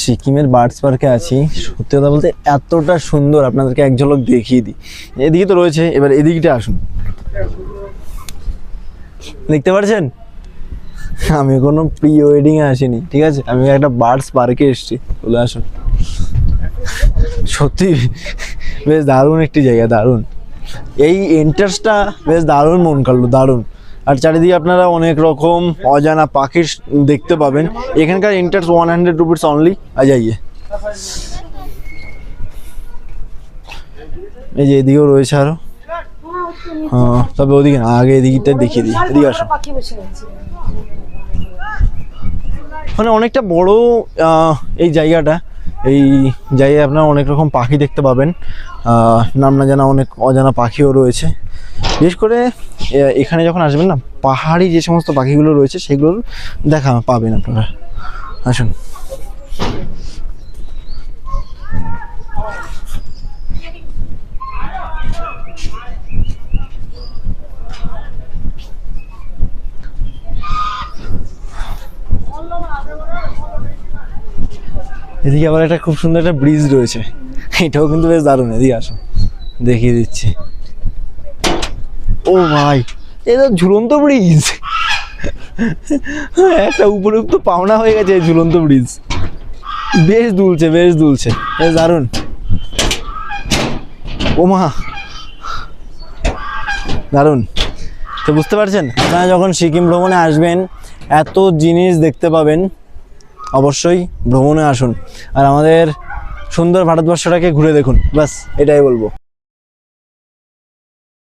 সিকিমের বার্ডস পার্কে আছি। সত্যি কথা বলতে এতটা সুন্দর, আপনাদেরকে এক ঝলক দেখিয়ে দিই। এদিকে তো রয়েছে, এবার এদিকটা আসুন, দেখতে পাচ্ছেন আমি কোনো প্রি ওয়েডিংয়ে আসিনি, ঠিক আছে, আমি একটা বার্ডস পার্কে এসেছি। চলে আসুন, সত্যি বেশ দারুণ একটি জায়গা, দারুণ। এই এন্ট্রান্সটা বেশ দারুণ মন কাড়লো, দারুণ। আর চারিদিকে আপনারা অনেক রকম অজানা পাখি দেখতে পাবেন। এখানকার এন্ট্রান্স 100 রুপিস অনলি। যাইয়ে এই যে এদিকেও রয়েছে আরো, হ্যাঁ, তবে ওদিকে না, আগে এদিকটা দেখিয়ে দিই। এদিকে আসো, মানে অনেকটা বড় এই জায়গাটা। এই জায়গায় আপনারা অনেক রকম পাখি দেখতে পাবেন, নাম না জানা অনেক অজানা পাখিও রয়েছে। বিশেষ করে এখানে যখন আসবেন না, পাহাড়ি যে সমস্ত পাখিগুলো রয়েছে সেগুলোর দেখা পাবেন আপনারা। আসুন, এদিকে আবার একটা খুব সুন্দর একটা ব্রিজ রয়েছে, এটাও কিন্তু বেশ দারুণ। এদিকে আসো, দেখিয়ে দিচ্ছি। ও ভাই, এটা ঝুলন্ত ব্রিজ, একটা উপযুক্ত পাওনা হয়ে গেছে এই ঝুলন্ত ব্রিজ। বেশ দুলছে, বেশ দুলছে, বেশ দারুণ। ও মা, দারুণ। তো বুঝতে পারছেন, আপনারা যখন সিকিম ভ্রমণে আসবেন এত জিনিস দেখতে পাবেন, অবশ্যই ভ্রমণে আসুন আর আমাদের সুন্দর ভারতবর্ষটাকে ঘুরে দেখুন, ব্যাস এটাই বলবো।